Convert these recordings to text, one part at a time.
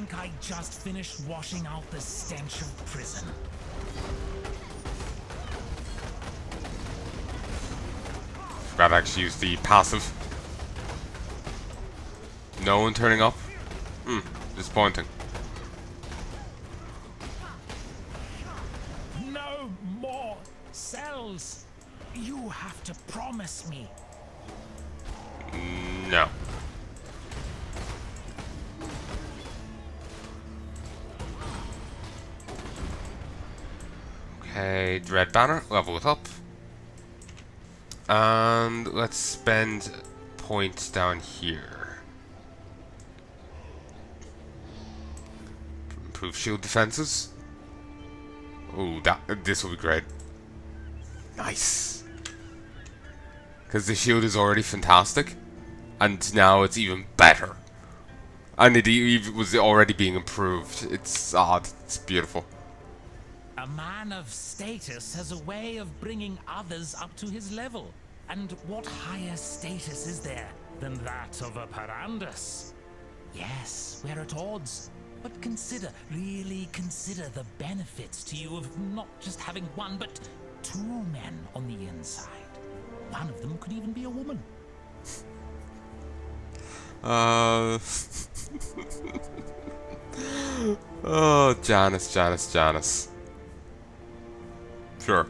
think I just finished washing out the stench of prison. Forgot to actually use the passive. No one turning up? Disappointing. No more cells. You have to promise me. No. Okay, Dread Banner, level it up. And let's spend points down here. Improve shield defenses. Ooh, this will be great. Nice. Because the shield is already fantastic, and now it's even better. And it was already being improved. It's odd. It's beautiful. A man of status has a way of bringing others up to his level. And what higher status is there than that of a Parandus? Yes, we're at odds. But consider, really consider the benefits to you of not just having one, but two men on the inside. One of them could even be a woman. Oh, Janice. Sure.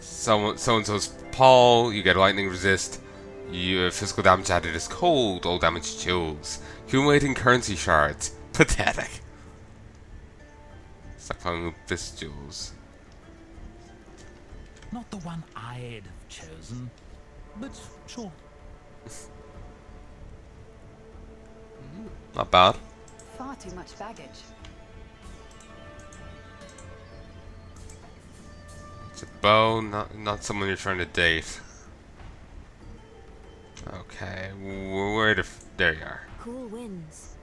So-and-so's Paul, you get lightning resist. Your physical damage added is cold, all damage chills. Accumulating currency shards. Pathetic. Stockpiling pistols. Not the one I'd have chosen, but sure. Not bad. Far too much baggage. It's a bow, not someone you're trying to date. Okay, there you are. Cool winds.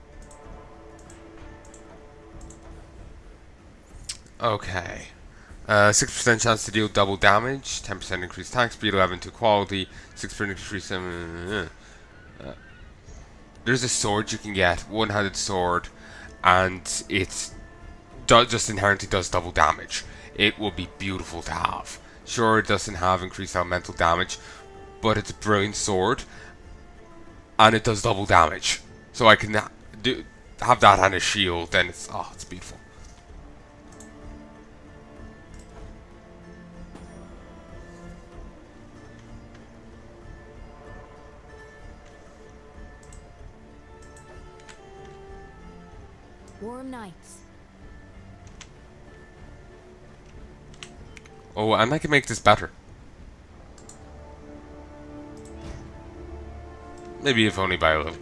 Okay. 6% chance to deal double damage, 10% increased attack speed, 11 to quality, 6% increase. There's a sword you can get, one-handed sword, and it just inherently does double damage. It will be beautiful to have. Sure, it doesn't have increased elemental damage, but it's a brilliant sword, and it does double damage. So I can have that and a shield, then it's beautiful. Warm nights. Oh, and I can make this better. Maybe if only by a little.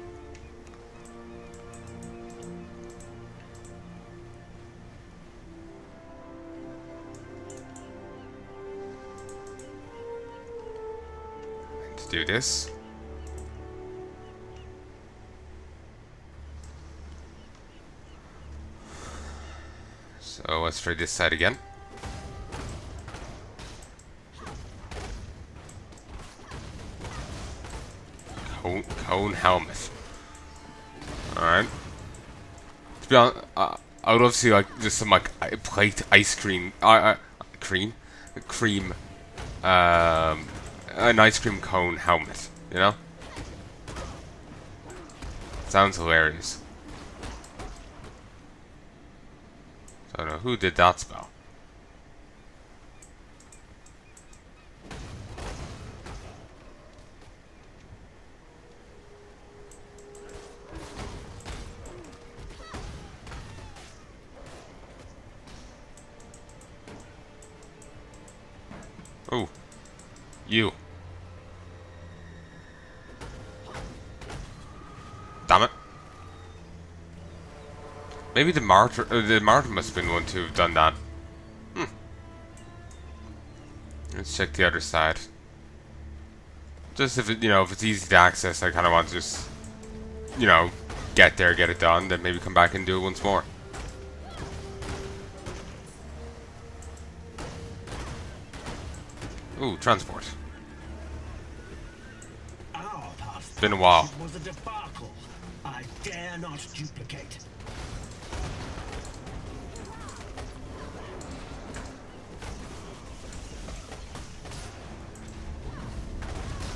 To do this. So let's try this side again. Cone helmet. Alright. To be honest, I would love to see like just some like plate ice cream, cream, an ice cream cone helmet. You know, sounds hilarious. I don't know who did that spell. Oh, you. Damn it. Maybe the martyr must have been the one to have done that. Let's check the other side. Just if if it's easy to access, I kind of want to just, get there, get it done, then maybe come back and do it once more. Ooh, transport. Our past Been a while. was a debacle. I dare not duplicate.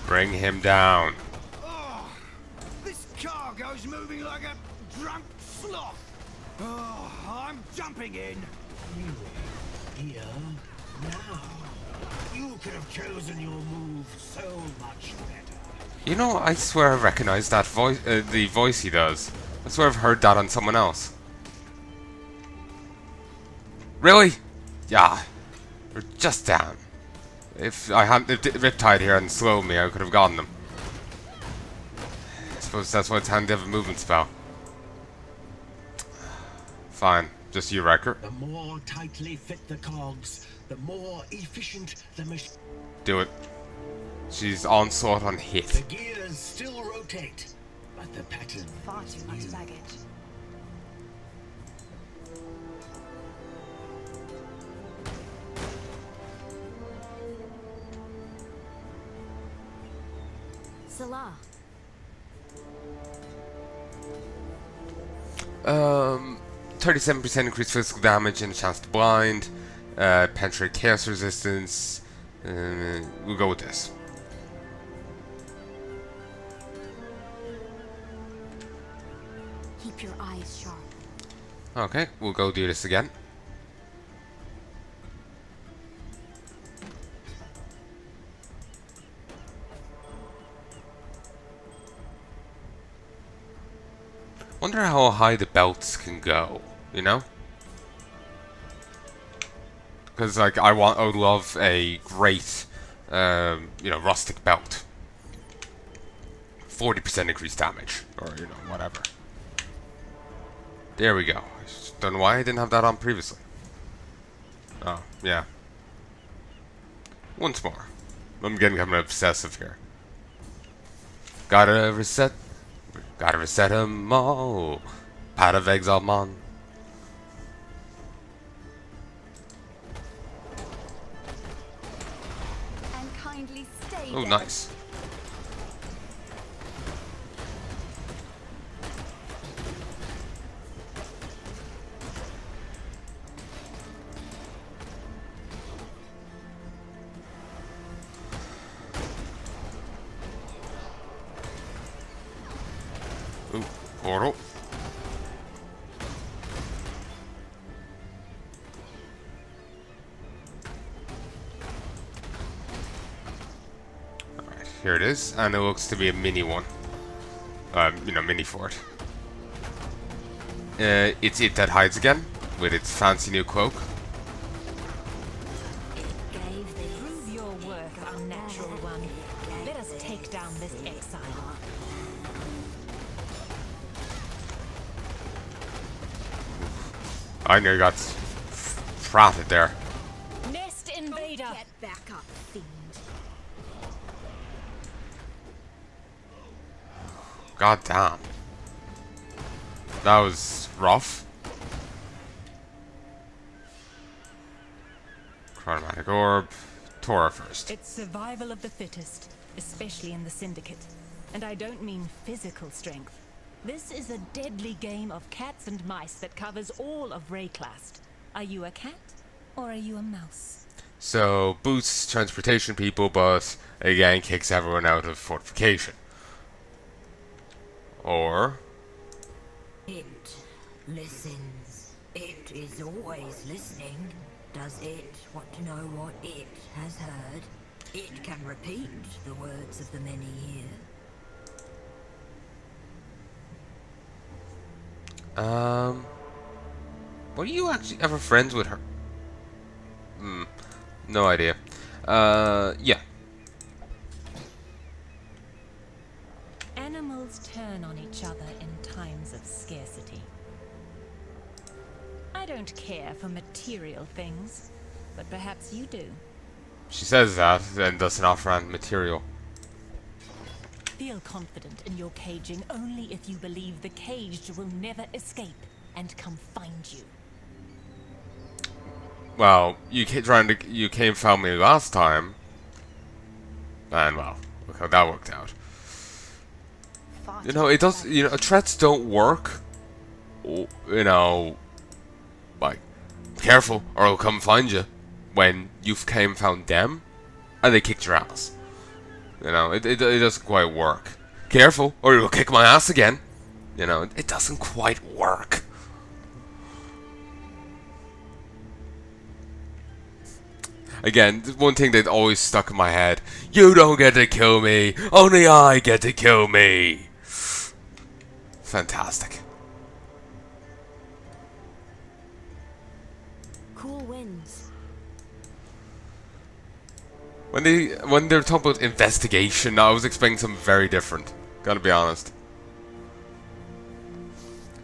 Bring him down. Oh, this cargo's moving like a drunk sloth. Oh, I'm jumping in. Here, now. You could have chosen your move so much better. You know, I swear I recognize that voice, the voice he does. I swear I've heard that on someone else. Really? Yeah. We're just down. If Riptide here hadn't slowed me, I could have gotten them. I suppose that's why it's handy to have a movement spell. Fine. Just you, Wrecker. The more tightly fit the cogs, the more efficient the machine. Do it. She's onslaught on The hit. gears still rotate, but the pattern Far is too much new. baggage. Salah. 37% increased physical damage and a chance to blind. Penetrate chaos resistance. We'll go with this. Keep your eyes sharp. Okay, we'll go do this again. Wonder how high the belts can go, you know? Because, like, I would love a great, you know, rustic belt. 40% increased damage, or, you know, whatever. There we go. I just don't know why I didn't have that on previously. Oh, yeah. Once more. I'm getting kind of obsessive here. Gotta reset them all. Pot of Exile Mon. And kindly stay Oh, dead. nice. Ooh, portal. Alright, here it is, and it looks to be a mini one. You know, mini fort. It's it that hides again, with its fancy new cloak. Prove your worth, unnatural one. Let us take down this exile. I nearly got fratted there. Nest invader! Get back up, fiend. God damn. That was rough. Chromatic orb. Tora first. It's survival of the fittest, especially in the Syndicate. And I don't mean physical strength. This is a deadly game of cats and mice that covers all of Rayclast. Are you a cat or are you a mouse? So, boosts transportation people, but again kicks everyone out of fortification. Or... It listens. It is always listening. Does it want to know what it has heard? It can repeat the words of the many here. Were you actually ever friends with her? No idea. Yeah. Animals turn on each other in times of scarcity. I don't care for material things, but perhaps you do. She says that, and doesn't offer on material. Feel confident in your caging only if you believe the caged will never escape and come find you. Well, you came found me last time, and well, look how that worked out. You know, it does. You know, threats don't work. You know, like, be careful, or I'll come find you. When you've came and found them, and they kicked your ass. You know, it doesn't quite work. Careful, or you'll kick my ass again. You know, it doesn't quite work. Again, one thing that always stuck in my head: you don't get to kill me, only I get to kill me. Fantastic. Cool winds. When they're talking about investigation, I was expecting something very different. Gotta be honest.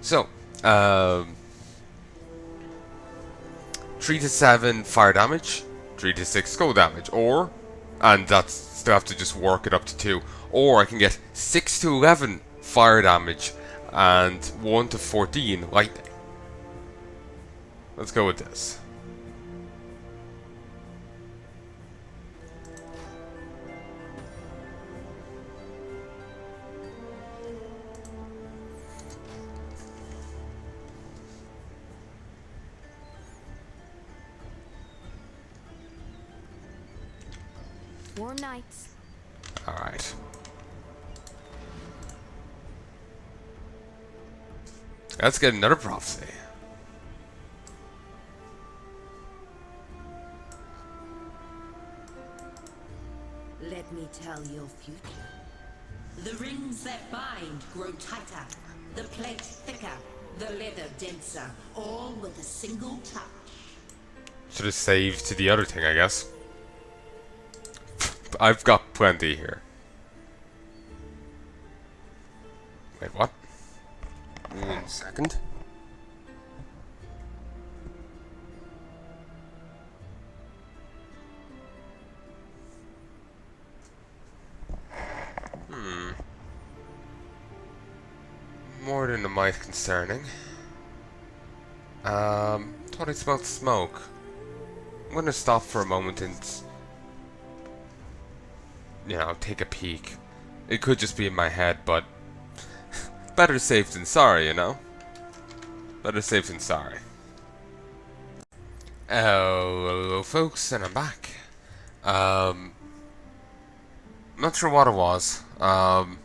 So, 3 to 7 fire damage, 3 to 6 skull damage, or, and that's still have to just work it up to 2, or I can get 6 to 11 fire damage and 1 to 14 lightning. Let's go with this. Warm nights. Alright. Let's get another prophecy. Let me tell your future. The rings that bind grow tighter, the plate thicker, the leather denser, all with a single touch. Should have saved to the other thing, I guess. I've got plenty here. Wait, what? 1 second. More than a mite concerning. Thought I smelled smoke. I'm gonna stop for a moment and, you know, take a peek. It could just be in my head, but better safe than sorry, you know? Better safe than sorry. Hello folks, and I'm back. I'm not sure what it was. I'm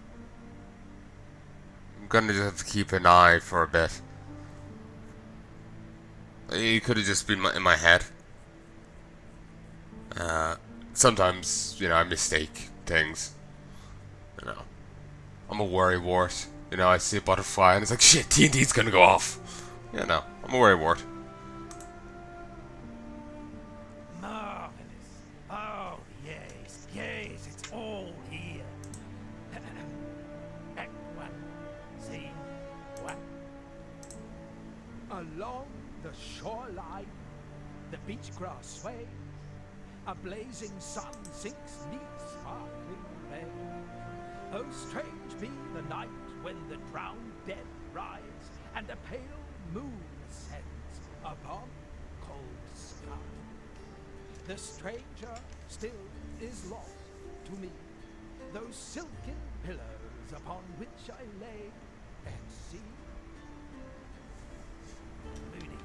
gonna just have to keep an eye for a bit. It could have just been in my head. Sometimes, you know, I mistake things. You know, I'm a worrywart. You know, I see a butterfly and it's like, shit, TNT's gonna go off. You know, I'm a worrywart. Marvelous. Oh, yes, yes, it's all here. Act 1, Scene 1. Along the shoreline, the beach grass sways, a blazing sun sinks neath sparkling red. Oh, strange be the night when the drowned dead rise, and a pale moon ascends above cold sky. The stranger still is lost to me, those silken pillows upon which I lay at sea. Moody,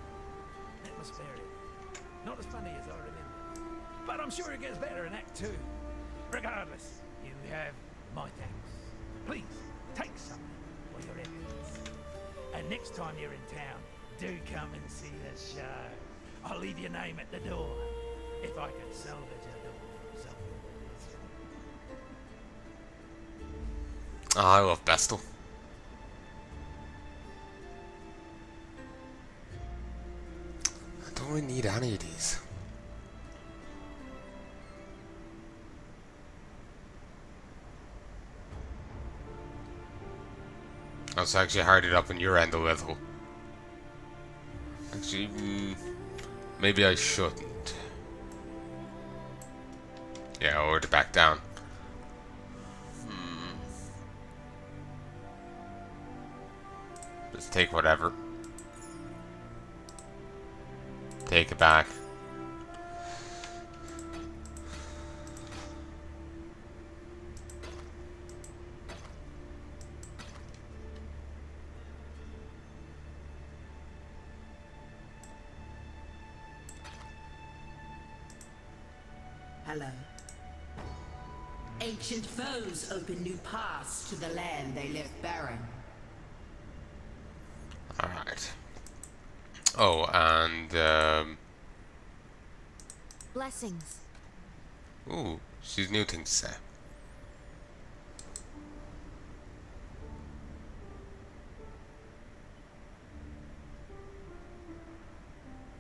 atmospheric, not as funny as I remember. But I'm sure it gets better in Act 2. Regardless, you have my thanks. Please, take something for your efforts. And next time you're in town, do come and see the show. I'll leave your name at the door, if I can salvage a door from someone. Oh, I love Bestel. I don't really need any of these. Oh, it's actually hard it up on your end a little. Actually, maybe I shouldn't. Yeah, or to back down. Just take whatever. Take it back. Hello. Ancient foes open new paths to the land they left barren. Alright. Oh, and, Blessings. ooh, she's new things to say.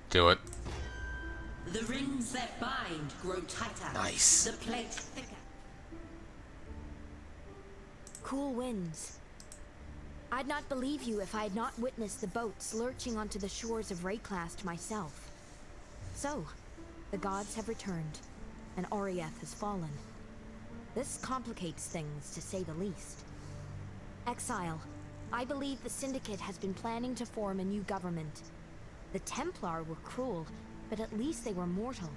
Do it. The rings that bind grow tighter. Nice. The plate thicker. Cool winds. I'd not believe you if I had not witnessed the boats lurching onto the shores of Rayclast myself. So, the gods have returned, and Arieth has fallen. This complicates things, to say the least. Exile, I believe the Syndicate has been planning to form a new government. The Templar were cruel, but at least they were mortal.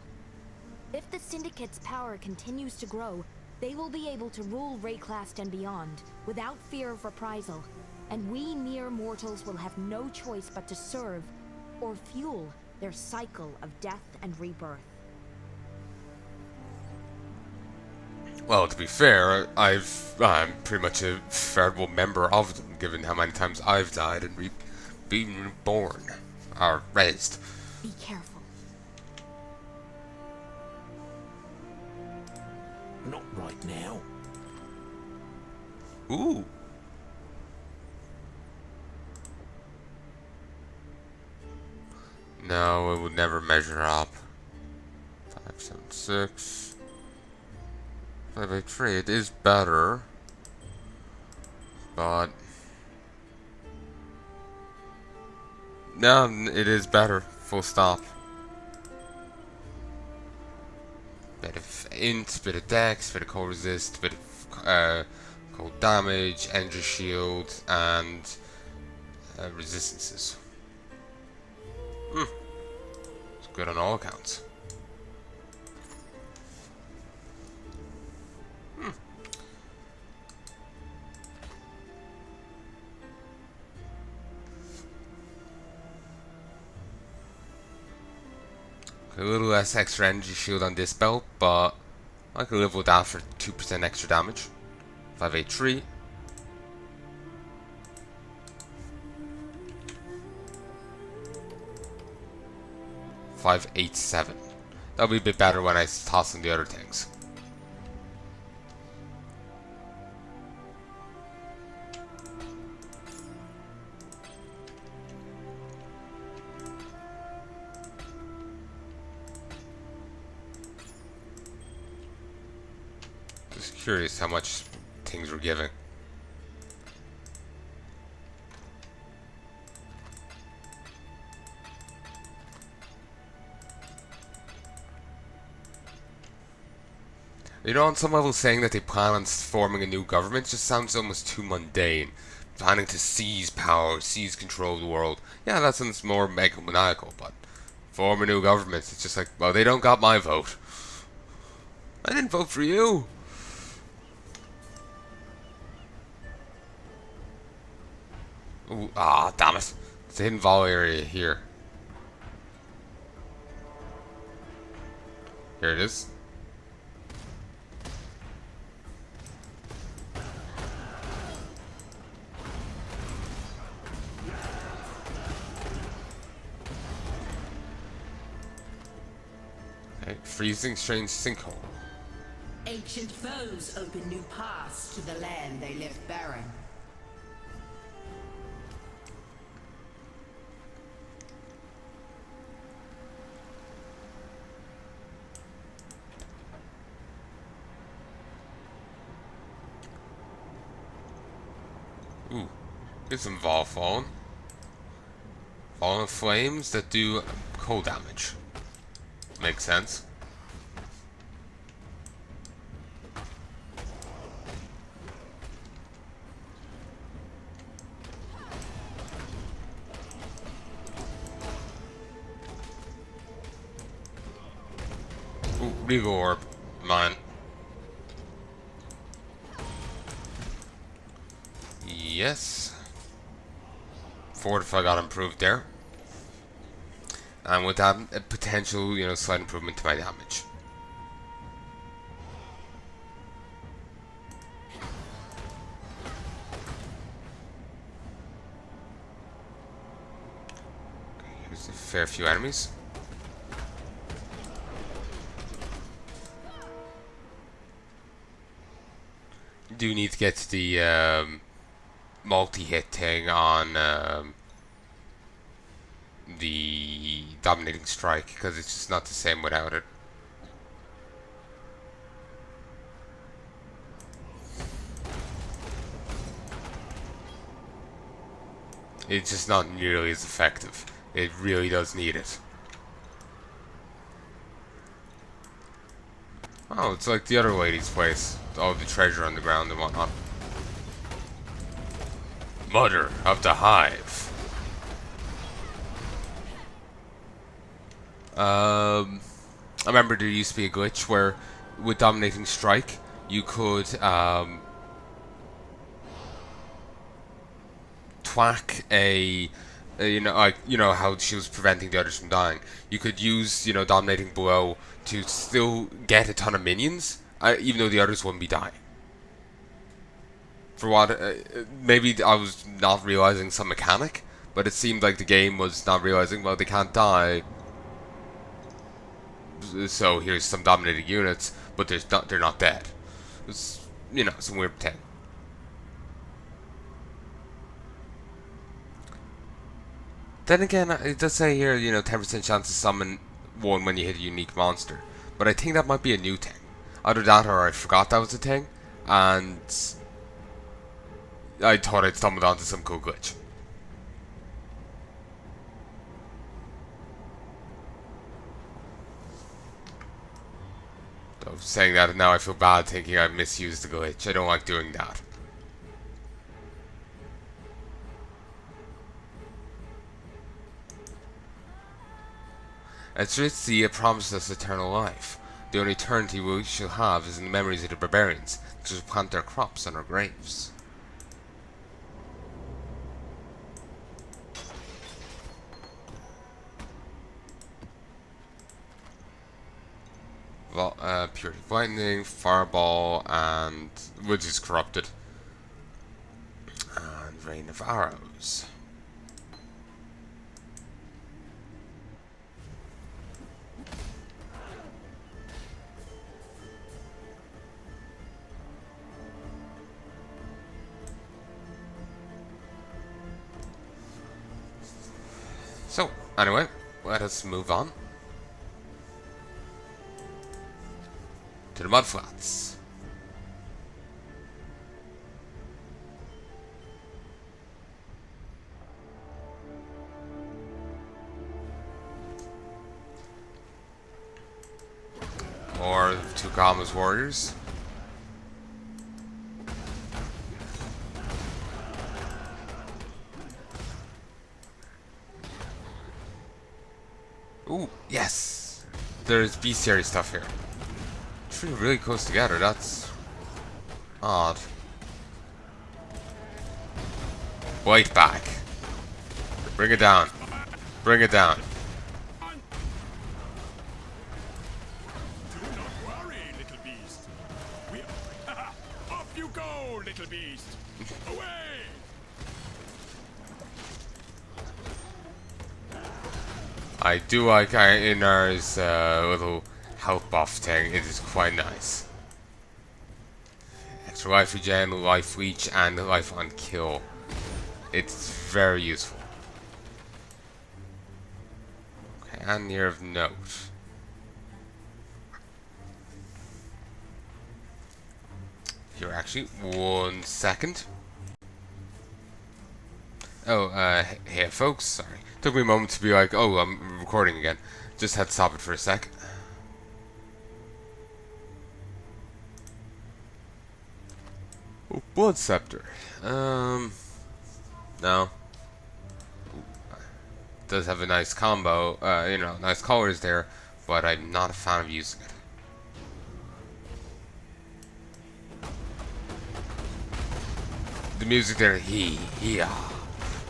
If the Syndicate's power continues to grow, they will be able to rule Rayclast and beyond, without fear of reprisal, and we mere mortals will have no choice but to serve, or fuel, their cycle of death and rebirth. Well, to be fair, I'm pretty much a veritable member of them, given how many times I've died and been reborn, or raised. Be careful. Not right now. Ooh. No, it would never measure up. 576. 583. It is better, but no, it is better. Full stop. Bit of int, bit of dex, bit of cold resist, bit of cold damage, energy shield, and resistances. It's good on all accounts. A little less extra energy shield on this belt, but I can live with that for 2% extra damage. 583. $587. That'll be a bit better when I toss in the other things. Just curious how much things were giving. You know, on some level saying that they plan on forming a new government just sounds almost too mundane. Planning to seize power, seize control of the world. Yeah, that sounds more megalomaniacal, but form a new government, it's just like, well, they don't got my vote. I didn't vote for you. Ooh, ah, damn it. It's a hidden vol area here. Here it is. Okay, freezing strange sinkhole. Ancient foes open new paths to the land they left barren. Ooh, get some Vol Fallen. Fallen Flames that do cold damage. Makes sense. Ooh, Regal Orb. Mine. Yes. Fortify got improved there. And with that, a potential, slight improvement to my damage. There's a fair few enemies. Do need to get to the multi-hit thing on the dominating strike, because it's just not the same without it. It's just not nearly as effective. It really does need it. Oh, it's like the other lady's place. All the treasure on the ground and whatnot. Mother of the Hive. I remember there used to be a glitch where, with Dominating Strike, you could twack you know how she was preventing the others from dying. You could use Dominating Blow to still get a ton of minions, even though the others wouldn't be dying. For what? Maybe I was not realizing some mechanic, but it seemed like the game was not realizing, well, they can't die, so here's some dominating units, but they're not dead. It's, some weird thing. Then again, it does say here, 10% chance to summon one when you hit a unique monster. But I think that might be a new thing. Either that or I forgot that was a thing, and I thought I'd stumbled onto some cool glitch. So saying that now I feel bad thinking I misused the glitch. I don't like doing that. As Ritsia promised us eternal life. The only eternity we shall have is in the memories of the barbarians, which will plant their crops on our graves. Purity of Lightning, Fireball, and which is corrupted. And Rain of Arrows. So, anyway, let us move on to the Mudflats. Or Tukohama's warriors. Ooh, yes! There's bestiary stuff here. Three really close together, that's odd. White back. Bring it down. Bring it down. Do not worry, little beast. Off you go, little beast. Away! I do like Inar's little health buff thing. It is quite nice. Extra life regen, life leech, and life on kill. It's very useful. Okay, and here of note. Here, actually, 1 second. Oh, hey folks, sorry. Took me a moment to be like, oh, I'm recording again. Just had to stop it for a sec. Oh, Blood Scepter. No. Does have a nice combo, nice colors there, but I'm not a fan of using it. The music there, Heya.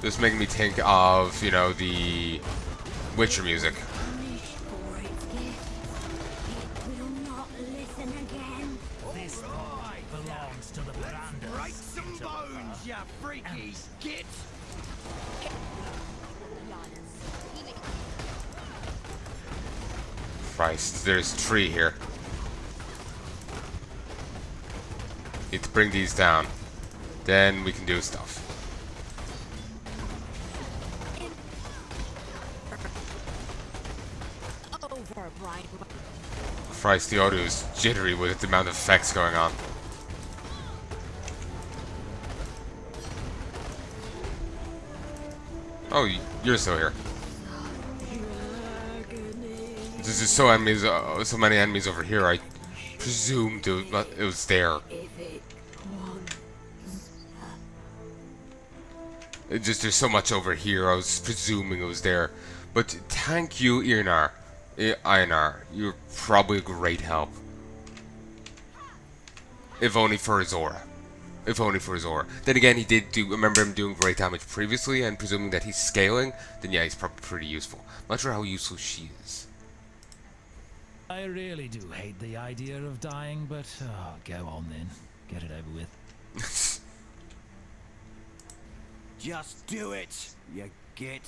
Just making me think of, the Witcher music. This belongs to the Verandas. Break some bones, you freaky skit! Christ, there's 3 here. Need to bring these down. Then we can do stuff. Over, Brian. Christ, the audio is jittery with the amount of effects going on. Oh, you're still here. There's just so many enemies over here. I presumed it was there. There's so much over here. I was presuming it was there. But thank you, Einar. You're probably a great help. If only for Azora. If only for Azora. Then again, he did remember him doing great damage previously, and presuming that he's scaling, then yeah, he's probably pretty useful. I'm not sure how useful she is. I really do hate the idea of dying, but go on then. Get it over with. Just do it, you git.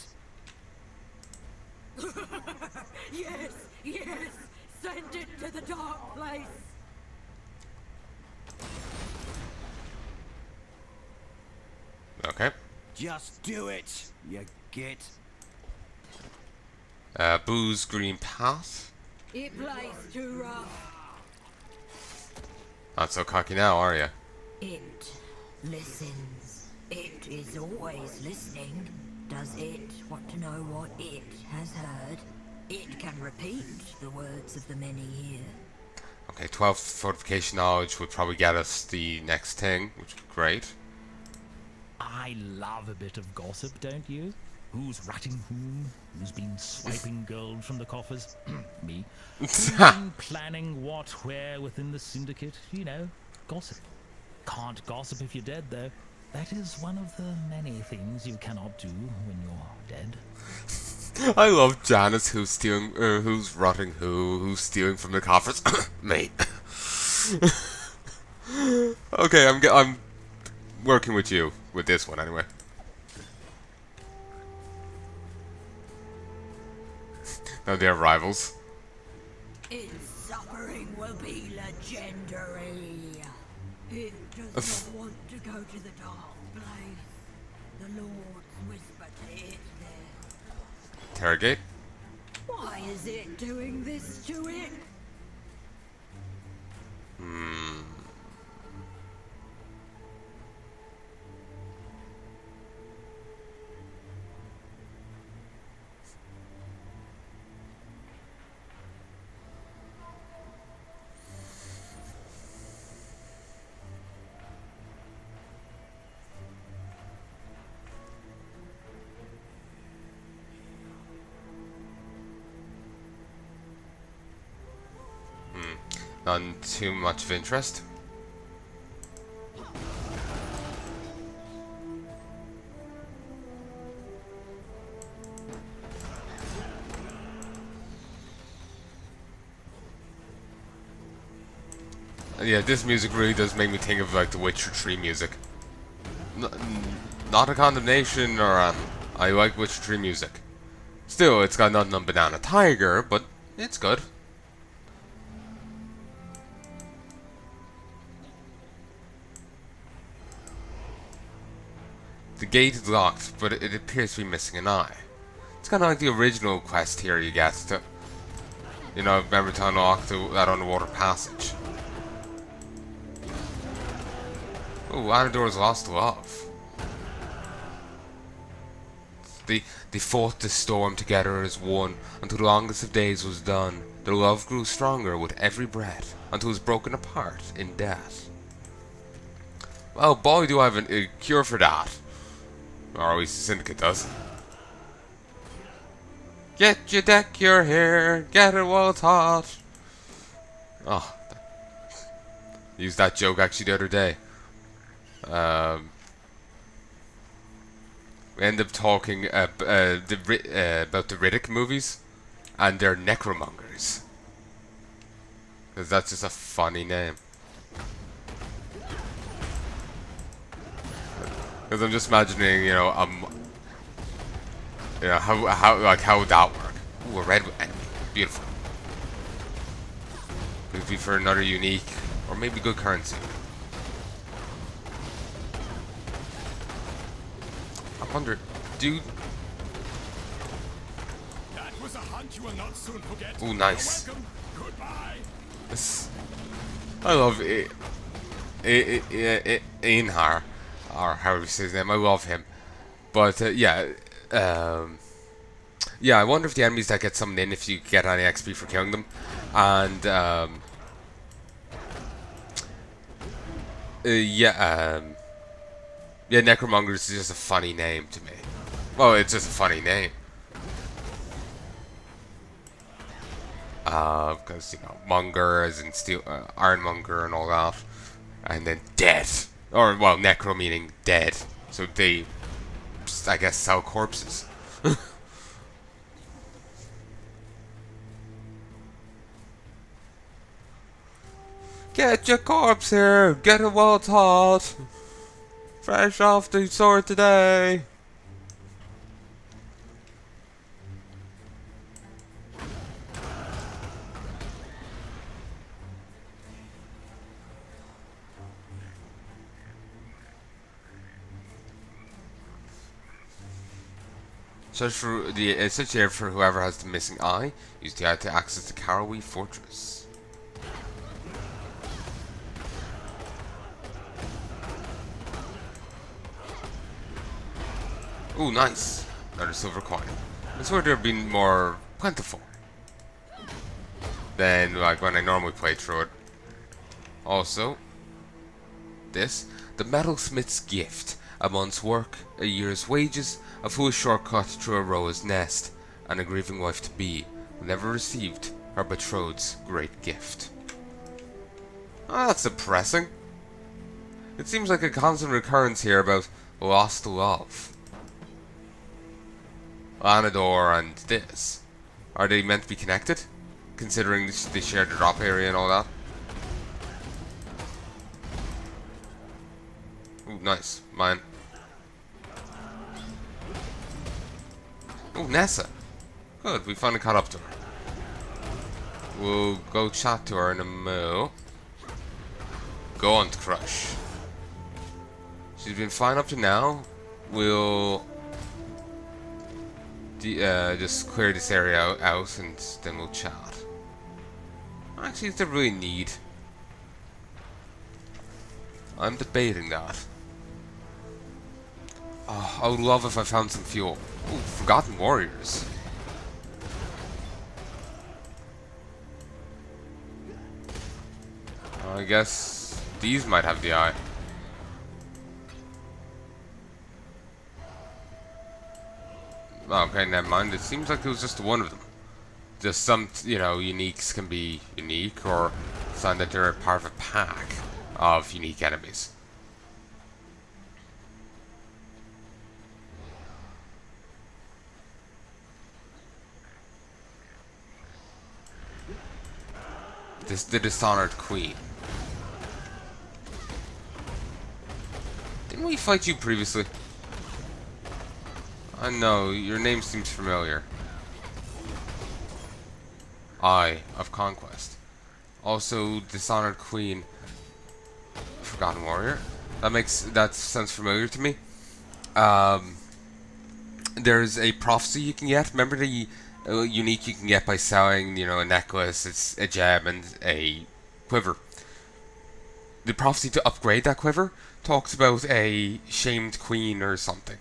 Yes, yes! Send it to the dark place! Okay. Just do it, you git. Boo's green path. It plays too rough. Not so cocky now, are you? It listens. It is always listening. Does it want to know what it has heard? It can repeat the words of the many here. Okay, 12 fortification knowledge would probably get us the next thing, which would be great. I love a bit of gossip, don't you? Who's ratting whom? Who's been swiping gold from the coffers? Me. Who's been planning what, where within the syndicate? You know, gossip. Can't gossip if you're dead, though. That is one of the many things you cannot do when you're dead. I love Janice, who's stealing, who's rotting who's stealing from the coffers. Mate. Okay, I'm working with you with this one anyway. Now they're rivals. Its suffering will be legendary. It does not want to go to the dark place. The Lord whispered to it there. Interrogate. Why is it doing this to it? None too much of interest. Yeah, this music really does make me think of like the Witcher 3 music. Not a condemnation or I like Witcher 3 music. Still, it's got nothing on Banana Tiger, but it's good. The gate is locked, but it appears to be missing an eye. It's kind of like the original quest here you get to, you know, remember to unlock that underwater passage. Oh, Anador's lost love. They fought the storm together as one until the longest of days was done. Their love grew stronger with every breath until it was broken apart in death. Well, boy, do I have a cure for that. Or at least the Syndicate does. Get your deck, you're here. Get it while it's hot. Oh, used that joke actually the other day. We end up talking about the Riddick movies and their necromongers, because that's just a funny name. Because I'm just imagining, you know, how would that work? Ooh, a red enemy, beautiful. be for another unique, or maybe good currency. I wonder, dude. That was a hunt you will not soon forget. Oh, nice. You're welcome. Goodbye. I love it. Einhar, or however you say his name. I love him. But yeah, yeah. I wonder if the enemies that get summoned in, if you get any XP for killing them, and yeah, Necromongers is just a funny name to me. Well, it's just a funny name. Because, you know, Monger as in steel, Ironmonger and all that. And then dead. Or, well, Necro meaning dead. So they, I guess, sell corpses. Get your corpse here! Get it while it's hot! Fresh off the sword today! Search here for whoever has the missing eye. Use the eye to access the Karowi Fortress. Ooh, nice. Another silver coin. This would have been more plentiful than like when I normally play through it. Also, this, the Metalsmith's Gift. A month's work, a year's wages, a foolish shortcut through a roa's nest, and a grieving wife-to-be who never received her betrothed's great gift. Oh, that's depressing. It seems like a constant recurrence here about lost love. Lanador and this. Are they meant to be connected? Considering they share the drop area and all that? Ooh, nice. Mine. Ooh, Nessa. Good, we finally caught up to her. We'll go chat to her in a mo. Gaunt Crush. She's been fine up to now. We'll just clear this area out and then we'll chat. Actually, is there really need? I'm debating that. Oh, I would love if I found some fuel. Ooh, Forgotten Warriors. I guess these might have the eye. Okay, never mind. It seems like it was just one of them. Just some, you know, uniques can be unique, or sign that they're a part of a pack of unique enemies. The Dishonored Queen. Didn't we fight you previously? I know, your name seems familiar. Eye of Conquest. Also, Dishonored Queen. Forgotten Warrior. That sounds familiar to me. There's a prophecy you can get. Remember the unique you can get by selling, you know, a necklace, it's a gem, and a quiver. The prophecy to upgrade that quiver talks about a shamed queen or something.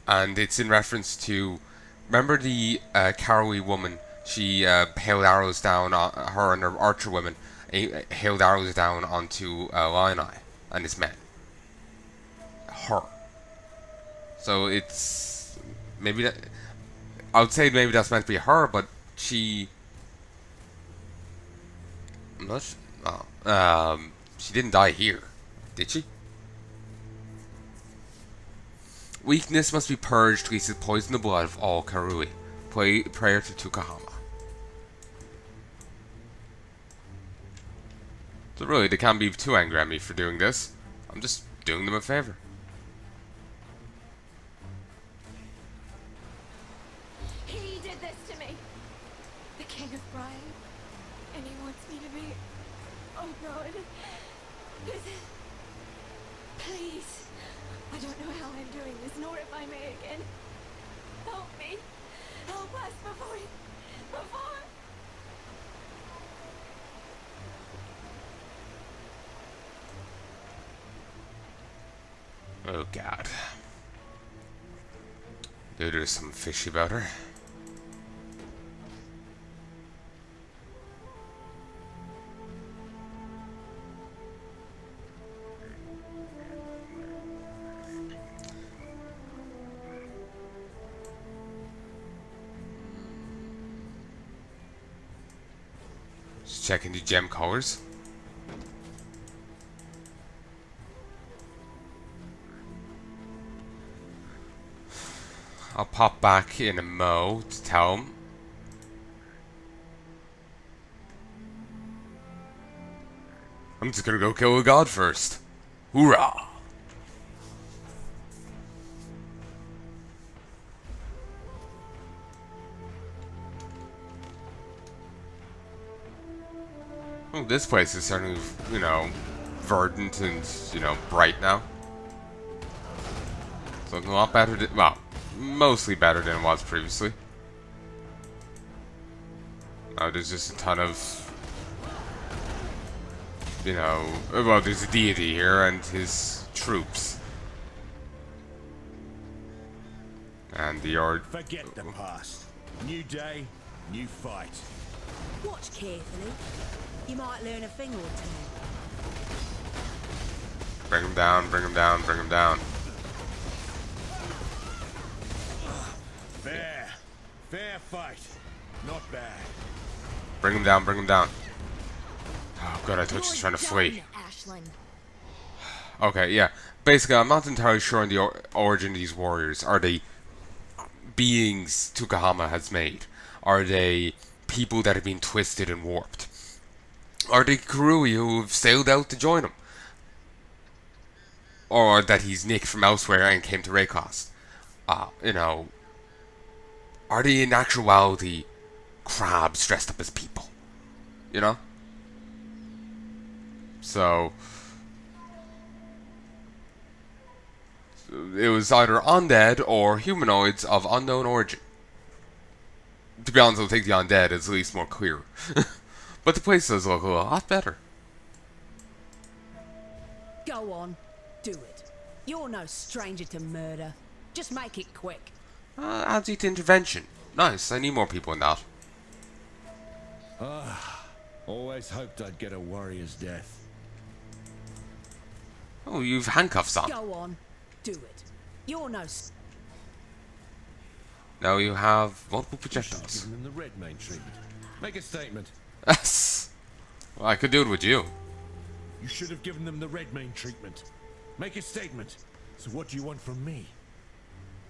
And it's in reference to, remember the Karowi woman? She hailed arrows down on her and her archer women. Hailed arrows down onto Palanai and his men. Her. So it's maybe that. I would say maybe that's meant to be her, but she. I'm not sure. Oh. She didn't die here, did she? Weakness must be purged to poison the blood of all Karowi. Prayer to Tukohama. So really, they can't be too angry at me for doing this. I'm just doing them a favor. He did this to me. The King of Brian. And he wants me to be snore if I may again. Help me. Help us before. Oh god. Dude, there's something fishy about her. Just checking the gem colors. I'll pop back in a mo to tell him. I'm just gonna go kill a god first. Hoorah! Oh, this place is certainly, you know, verdant and, you know, bright now. It's looking a lot better than, well, mostly better than it was previously. Oh, there's just a ton of, you know, well, there's a deity here and his troops. And the yard. Forget the past. New day, new fight. Watch carefully. You might learn a thing or two. Bring him down, bring him down, bring him down. Fair fight. Not bad. Bring him down, bring him down. Oh god, I thought she was trying to flee. Okay, yeah. Basically, I'm not entirely sure on the origin of these warriors. Are they beings Tukohama has made? Are they people that have been twisted and warped? Are they Kurui who have sailed out to join him? Or that he's nicked from elsewhere and came to Raycross? You know, are they in actuality crabs dressed up as people? You know? So it was either undead or humanoids of unknown origin. To be honest, I'll take the undead, it's at least more clear. But the place does look a lot better. Go on, do it. You're no stranger to murder. Just make it quick. Adds you to intervention. Nice, I need more people in that. Always hoped I'd get a warrior's death. Oh, you've handcuffs on. Go on, do it. You're no. Now you have multiple You should have projectiles. given them the red main treatment. Make a statement. Yes. Well, I could do it with you. You should have given them the red main treatment. Make a statement. So what do you want from me?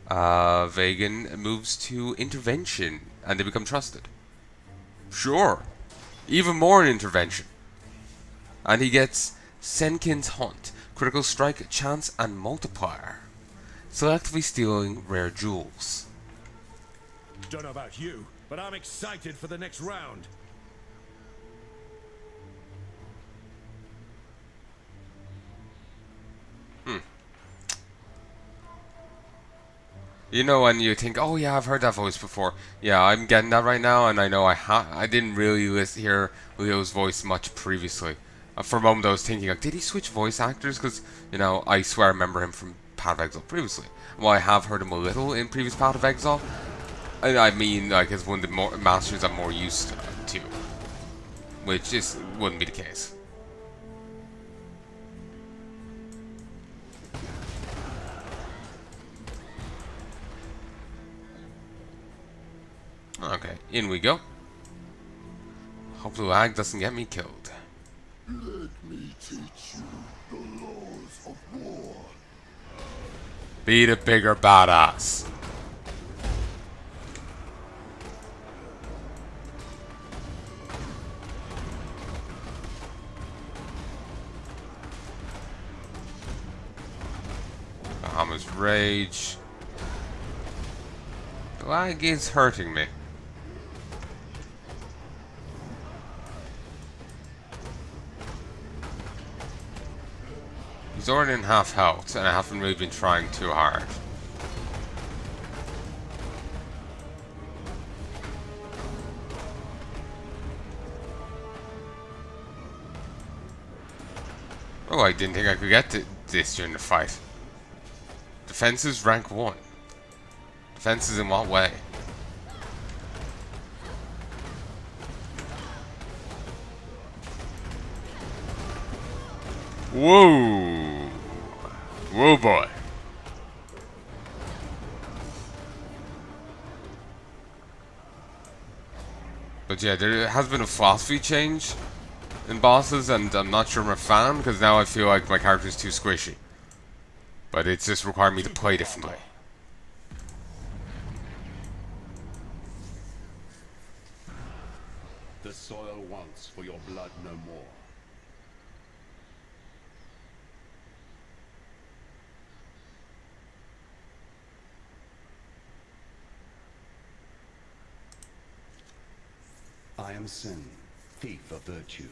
Vegan moves to intervention and they become trusted. Sure. Even more in intervention. And he gets Senkin's Hunt, critical strike, chance, and multiplier. Selectively stealing rare jewels. Don't know about you, but I'm excited for the next round. You know when you think, oh yeah, I've heard that voice before. Yeah, I'm getting that right now, and I know I didn't really hear Leo's voice much previously. For a moment I was thinking, like, did he switch voice actors? Because, you know, I swear I remember him from Path of Exile previously. Well, I have heard him a little in previous Path of Exile. I mean, like, as one of the masters I'm more used to. Which just wouldn't be the case. Okay, in we go. Hope the lag doesn't get me killed. Let me teach you the laws of war. Be the bigger badass. Bahama's Rage. The lag is hurting me. He's already in half health, and I haven't really been trying too hard. Oh, I didn't think I could get to this during the fight. Defenses rank 1. Defenses in what way? Whoa! Whoa, boy. But yeah, there has been a philosophy change in bosses, and I'm not sure I'm a fan, because now I feel like my character is too squishy. But it's just required me to play differently. The soil wants for your blood no more. I am Sin, thief of virtue,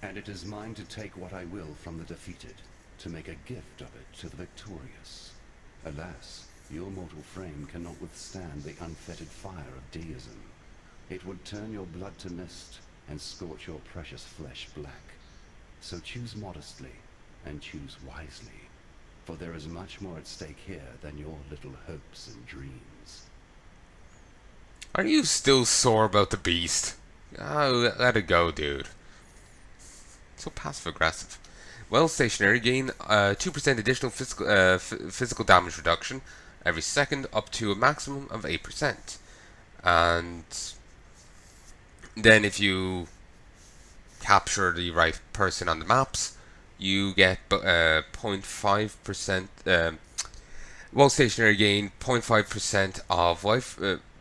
and it is mine to take what I will from the defeated, to make a gift of it to the victorious. Alas, your mortal frame cannot withstand the unfettered fire of deism. It would turn your blood to mist, and scorch your precious flesh black. So choose modestly, and choose wisely, for there is much more at stake here than your little hopes and dreams. Are you still sore about the beast? Oh, let it go, dude. So passive-aggressive. Well, stationary gain 2% additional physical damage reduction every second, up to a maximum of 8%. And then if you capture the right person on the maps, you get 0.5%. While stationary gain 0.5% of life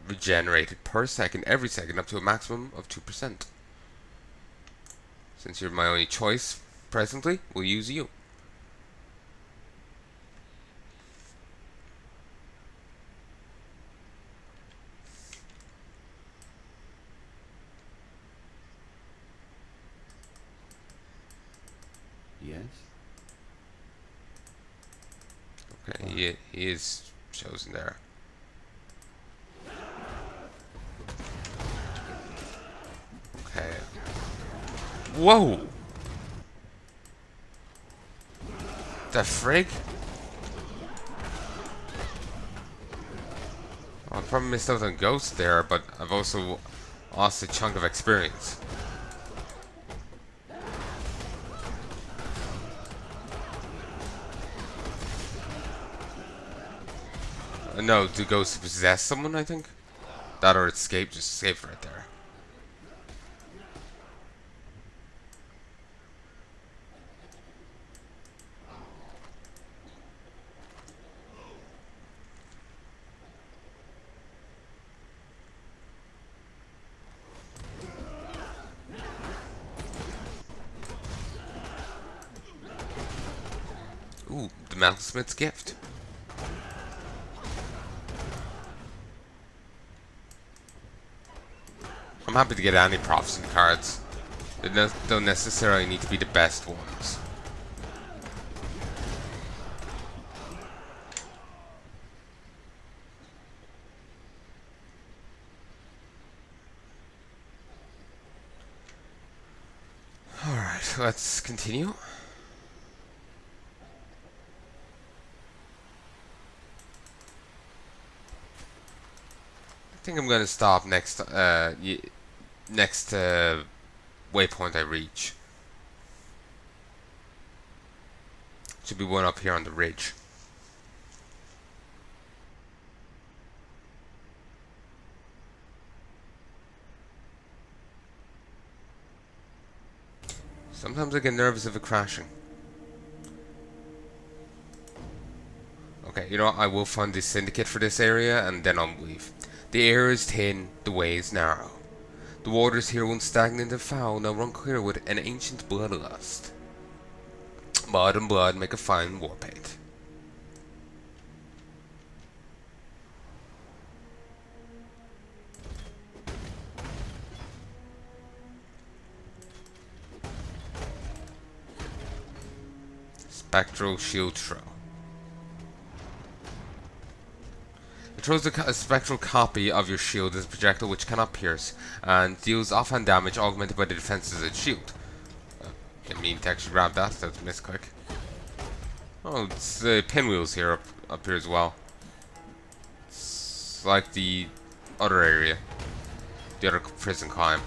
regenerated per second, every second, up to a maximum of 2%. Since you're my only choice presently, we'll use you. Yes? Okay, he is chosen there. Okay. Whoa! The frig? Well, I probably missed out on Ghost there, but I've also lost a chunk of experience. No, do Ghost possess someone, I think? That or escape, just escape right there. Ooh, the Metalsmith's gift. I'm happy to get any prophecy cards. They don't necessarily need to be the best ones. Alright, let's continue. I think I'm gonna stop next waypoint I reach. Should be one up here on the ridge. Sometimes I get nervous of it crashing. Okay, you know what? I will find the syndicate for this area and then I'll leave. The air is thin, the way is narrow. The waters here once stagnant and foul, now run clear with an ancient bloodlust. Mud and blood make a fine war paint. Spectral shield throw. It throws a spectral copy of your shield as a projectile which cannot pierce and deals offhand damage augmented by the defenses of its shield. Didn't mean to actually grab that. That's a misclick. Oh, it's pinwheels here up here as well. It's like the other area, the other prison climb.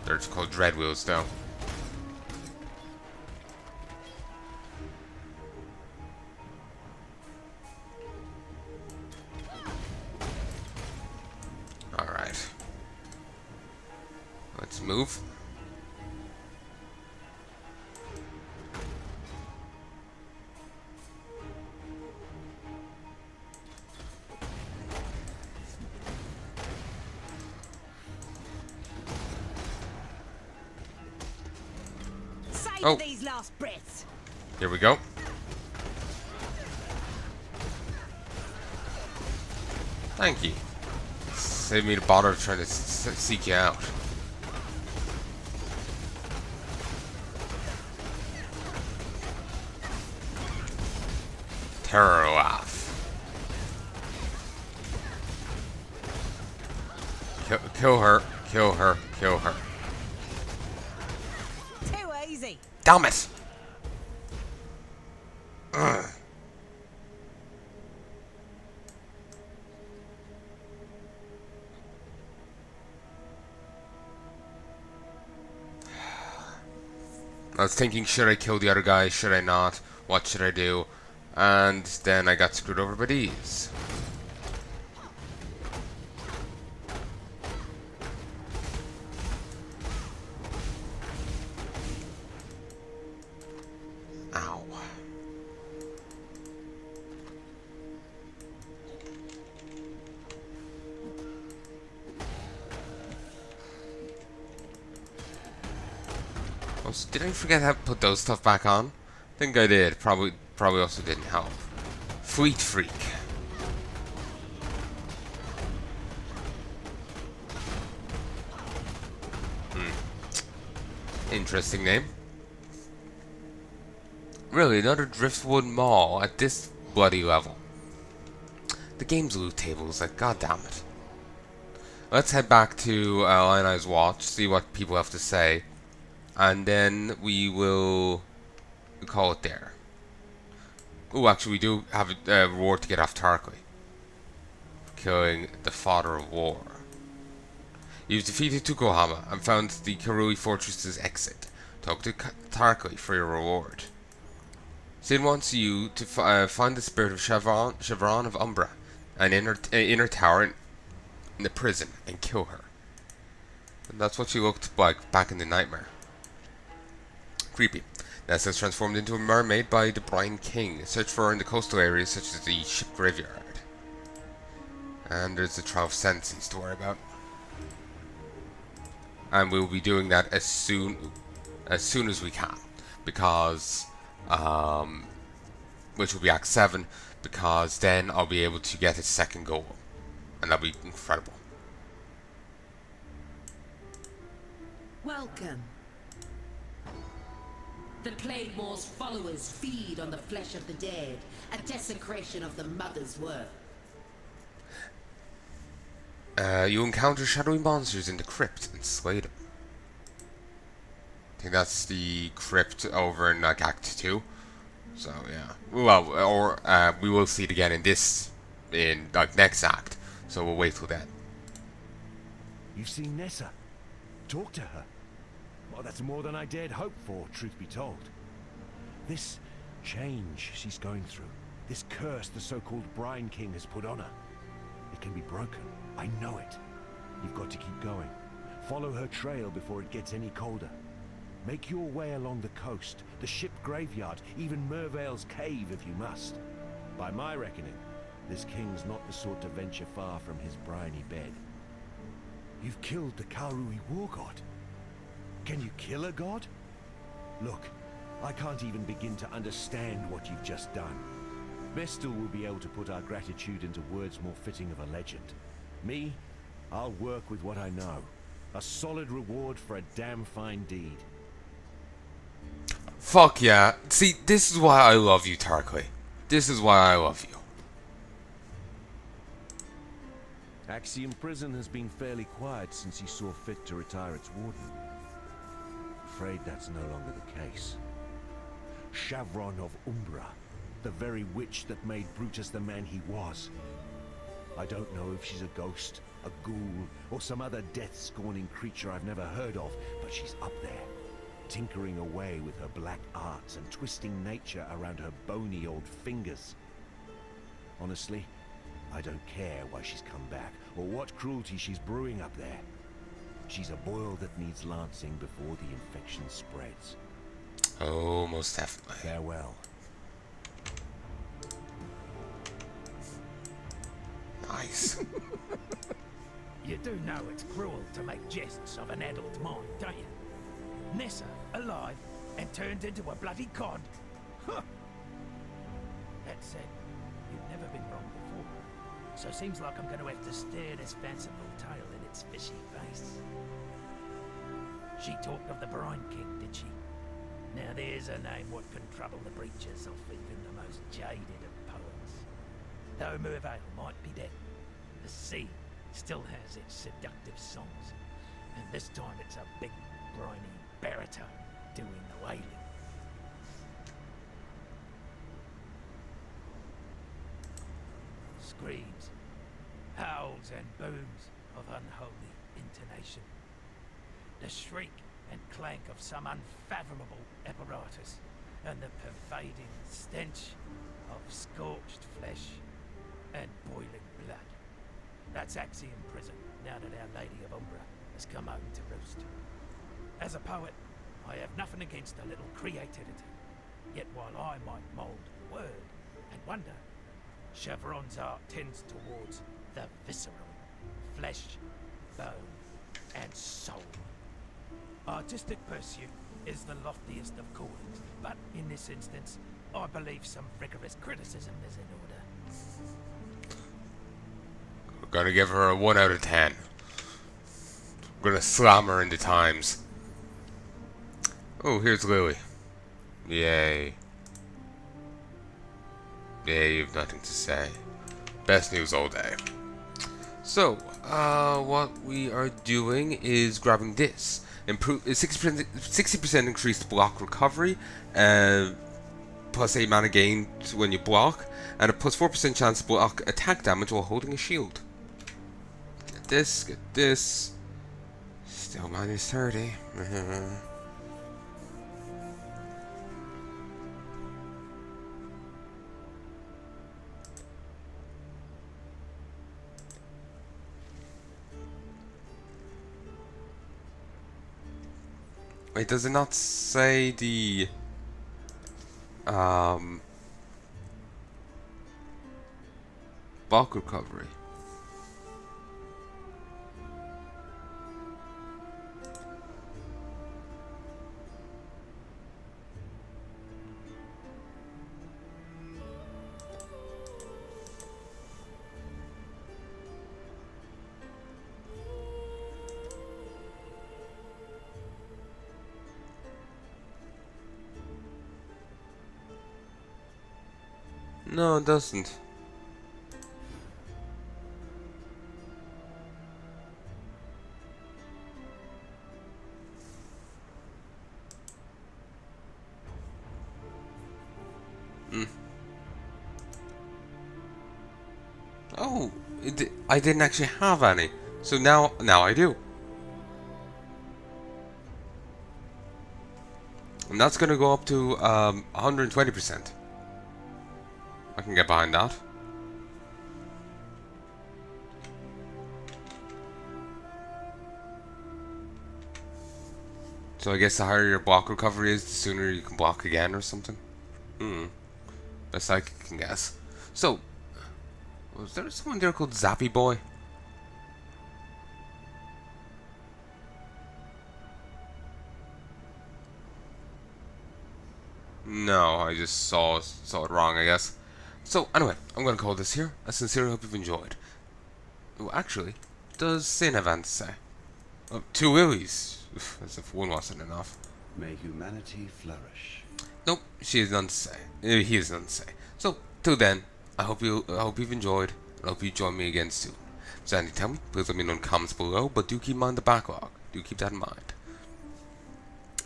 They're just called dread wheels, though. All right, let's move. Oh, these last breaths. Here we go. Thank you. Save me the bother of trying to seek you out. Terror laugh. Kill her. Kill her. Kill her. Too easy. Damn it! Ugh. I was thinking, should I kill the other guy? Should I not? What should I do? And then I got screwed over by these. Ow. Also, did I forget how to put those stuff back on? I think I did. Probably also didn't help. Fleet Freak. Interesting name. Really, another Driftwood Mall at this bloody level. The game's loot table is like, god damn it. Let's head back to Palanai's Watch, see what people have to say, and then we will call it there. Oh, actually, we do have a reward to get off Tarkoi. Killing the Father of War. You've defeated Tukohama and found the Karui Fortress's exit. Talk to Tarkoi for your reward. Sin wants you to find the spirit of Chevron of Umbra, an inner tower in the prison, and kill her. And that's what she looked like back in the nightmare. Creepy. Nessa's transformed into a mermaid by the Brine King. Search for her in the coastal areas such as the ship graveyard. And there's the Trial of Senses to worry about. And we'll be doing that as soon as we can, because which will be Act 7, because then I'll be able to get a second goal, and that'll be incredible. Welcome. The Plague War's followers feed on the flesh of the dead, a desecration of the Mother's work. You encounter shadowy monsters in the crypt and slay them. I think that's the crypt over in like Act 2. So yeah. Well, or we will see it again in like next act. So we'll wait till then. You've seen Nessa. Talk to her. Well, that's more than I dared hope for, truth be told. This change she's going through, this curse the so-called Brine King has put on her, it can be broken. I know it. You've got to keep going. Follow her trail before it gets any colder. Make your way along the coast, the ship graveyard, even Mervale's cave if you must. By my reckoning, this king's not the sort to venture far from his briny bed. You've killed the Karui war god. Can you kill a god? Look, I can't even begin to understand what you've just done. Vestal will be able to put our gratitude into words more fitting of a legend. Me, I'll work with what I know. A solid reward for a damn fine deed. Fuck yeah. See, this is why I love you, Tarkoi. This is why I love you. Axiom Prison has been fairly quiet since he saw fit to retire its warden. afraid that's no longer the case. Chevron of Umbra, the very witch that made Brutus the man he was. I don't know if she's a ghost, a ghoul, or some other death-scorning creature I've never heard of, but she's up there, tinkering away with her black arts and twisting nature around her bony old fingers. Honestly, I don't care why she's come back, or what cruelty she's brewing up there. She's a boil that needs lancing before the infection spreads. Oh, most definitely. Farewell. Nice. You do know it's cruel to make jests of an adult mind, don't you? Nessa, alive, and turned into a bloody cod. Huh. That said, you've never been wrong before. So seems like I'm going to have to stare this fanciful tale in its fishy face. She talked of the Brine King, did she? Now there's a name what can trouble the breeches of even the most jaded of poets. Though Mervale might be dead, the sea still has its seductive songs, and this time it's a big, briny baritone doing the wailing. Screams, howls and booms of unholy intonation. The shriek and clank of some unfathomable apparatus, and the pervading stench of scorched flesh and boiling blood. That's Axiom Prison, now that Our Lady of Umbra has come home to roost. As a poet, I have nothing against a little creativity. Yet while I might mould word and wonder, Chevron's art tends towards the visceral, flesh, bone, and soul. Artistic pursuit is the loftiest of callings, but in this instance, I believe some rigorous criticism is in order. We're gonna give her a 1 out of 10. We're gonna slam her into times. Oh, here's Lily. Yay. Yay, you've nothing to say. Best news all day. So, what we are doing is grabbing this. Improve 60% increased block recovery, plus 8 mana gain when you block, and a plus 4% chance to block attack damage while holding a shield. Get this, get this. Still minus 30. Wait, does it not say the bulk recovery? No, it doesn't. Oh, I didn't actually have any. So now I do. And that's gonna go up to 120%. I can get behind that. So I guess the higher your block recovery is, the sooner you can block again or something. Best I can guess. So, was there someone there called Zappy Boy? No, I just saw it wrong, I guess. So, anyway, I'm going to call this here. I sincerely hope you've enjoyed. Oh, actually, does Sin have anything to say? Oh, 2 willies. As if one wasn't enough. May humanity flourish. Nope, she has none to say. He has none to say. So, till then, I hope you've enjoyed, and I hope you join me again soon. So, Andy, tell me, please let me know in the comments below, but do keep in mind the backlog. Do keep that in mind.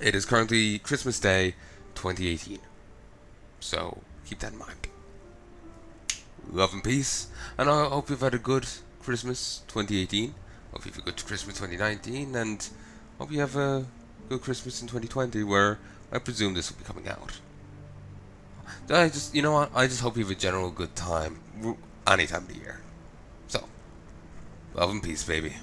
It is currently Christmas Day 2018. So keep that in mind. Love and peace, and I hope you've had a good Christmas 2018. Hope you have a good Christmas 2019, and hope you have a good Christmas in 2020, where I presume this will be coming out. You know what? I just hope you have a general good time any time of the year. So, love and peace, baby.